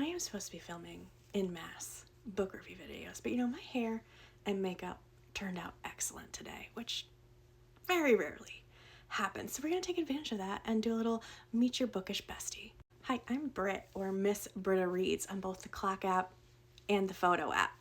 I am supposed to be filming in mass book review videos, but my hair and makeup turned out excellent today, which very rarely happens. So we're going to take advantage of that and do a little Meet Your Bookish Bestie. Hi, I'm Britt, or Miss Britta Reads, on both the Clock app and the Photo app,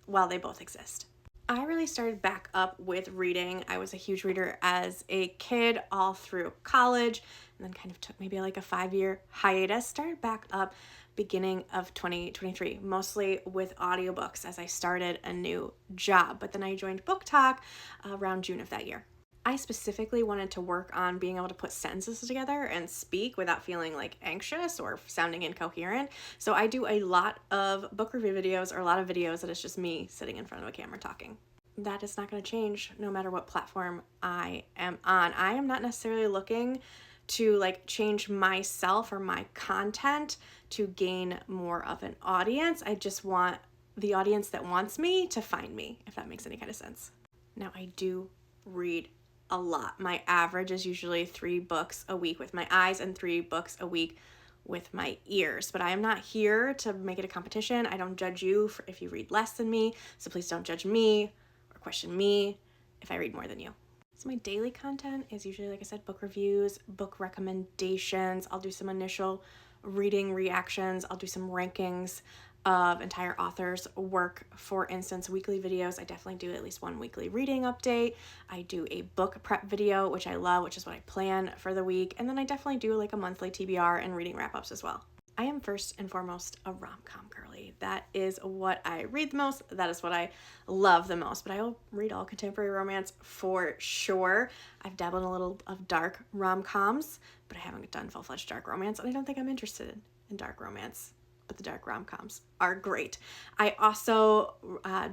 while they both exist. I really started back up with reading. I was a huge reader as a kid all through college, and then kind of took maybe like a 5-year hiatus. Started back up beginning of 2023, mostly with audiobooks as I started a new job. But then I joined Book Talk around June of that year. I specifically wanted to work on being able to put sentences together and speak without feeling like anxious or sounding incoherent. So I do a lot of book review videos, or a lot of videos that is just me sitting in front of a camera talking. That is not going to change no matter what platform I am on. I am not necessarily looking to change myself or my content to gain more of an audience. I just want the audience that wants me to find me, if that makes any kind of sense. Now, I do read a lot. My average is usually 3 books a week with my eyes and 3 books a week with my ears. But I am not here to make it a competition. I don't judge you if you read less than me, so please don't judge me or question me if I read more than you. So my daily content is usually, like I said, book reviews, book recommendations. I'll do some initial reading reactions. I'll do some rankings of entire authors' work. For instance, weekly videos, I definitely do at least one weekly reading update. I do a book prep video, which I love, which is what I plan for the week. And then I definitely do a monthly TBR and reading wrap-ups as well. I am first and foremost a rom-com girly. That is what I read the most. That is what I love the most. But I'll read all contemporary romance for sure. I've dabbled in a little of dark rom-coms, but I haven't done full-fledged dark romance, and I don't think I'm interested in dark romance. But the dark rom-coms are great. I also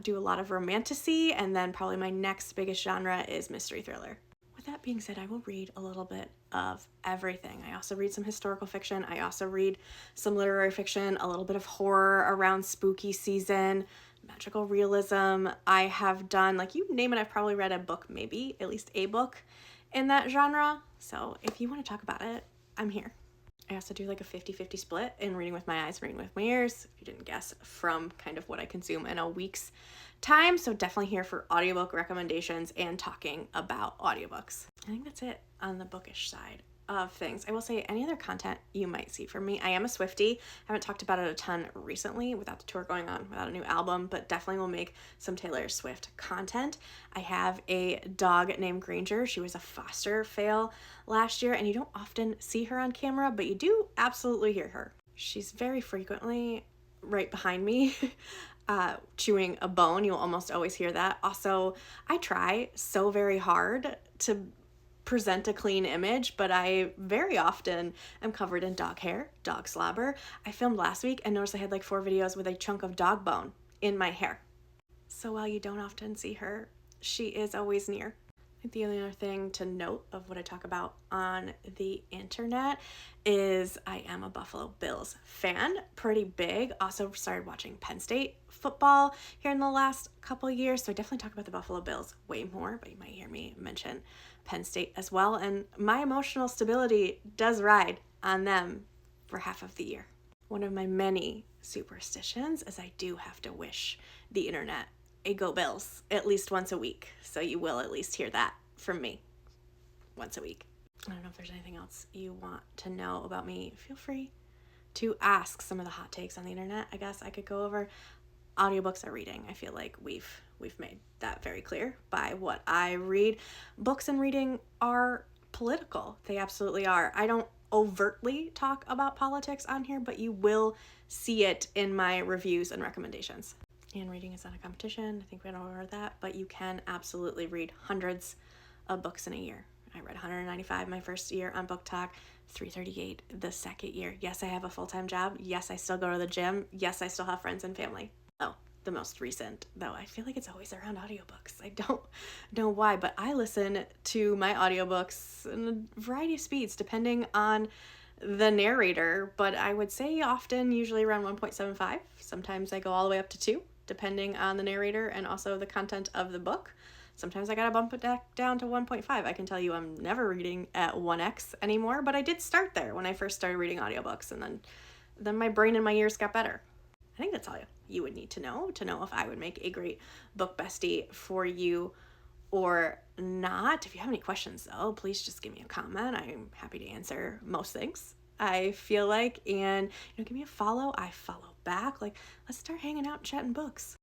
do a lot of romantasy, and then probably my next biggest genre is mystery thriller. With that being said, I will read a little bit of everything. I also read some historical fiction. I also read some literary fiction, a little bit of horror around spooky season, magical realism. I have done, you name it, I've probably read a book, maybe at least a book in that genre. So if you want to talk about it, I'm here. I also do a 50-50 split in reading with my eyes, reading with my ears, if you didn't guess, from kind of what I consume in a week's time. So definitely here for audiobook recommendations and talking about audiobooks. I think that's it on the bookish side of things. I will say any other content you might see from me. I am a Swiftie. I haven't talked about it a ton recently without the tour going on, without a new album, but definitely will make some Taylor Swift content. I have a dog named Granger. She was a foster fail last year, and you don't often see her on camera, but you do absolutely hear her. She's very frequently right behind me chewing a bone. You'll almost always hear that. Also, I try so very hard to present a clean image, but I very often am covered in dog hair, dog slobber. I filmed last week and noticed I had 4 videos with a chunk of dog bone in my hair. So while you don't often see her, she is always near. I think the only other thing to note of what I talk about on the internet is I am a Buffalo Bills fan, pretty big. Also started watching Penn State football here in the last couple years, so I definitely talk about the Buffalo Bills way more, but you might hear me mention Penn State as well. And my emotional stability does ride on them for half of the year. One of my many superstitions is I do have to wish the internet a Go Bills at least once a week. So you will at least hear that from me once a week. I don't know if there's anything else you want to know about me. Feel free to ask some of the hot takes on the internet. I guess I could go over audiobooks or reading. I feel like we've made that very clear by what I read. Books and reading are political. They absolutely are. I don't overtly talk about politics on here, but you will see it in my reviews and recommendations. And reading is not a competition. I think we don't over that, but you can absolutely read hundreds of books in a year. I read 195 my first year on Book Talk, 338 the second year. Yes, I have a full-time job. Yes, I still go to the gym. Yes, I still have friends and family. Oh, the most recent, though, I feel like it's always around audiobooks. I don't know why, but I listen to my audiobooks in a variety of speeds depending on the narrator, but I would say often usually around 1.75. Sometimes I go all the way up to 2, depending on the narrator and also the content of the book. Sometimes I gotta bump it down to 1.5. I can tell you I'm never reading at 1x anymore, but I did start there when I first started reading audiobooks, and then then my brain and my ears got better. I think that's all you would need to know if I would make a great book bestie for you or not. If you have any questions though, please just give me a comment. I'm happy to answer most things, I feel like, and give me a follow. I follow back. Like, let's start hanging out and chatting books.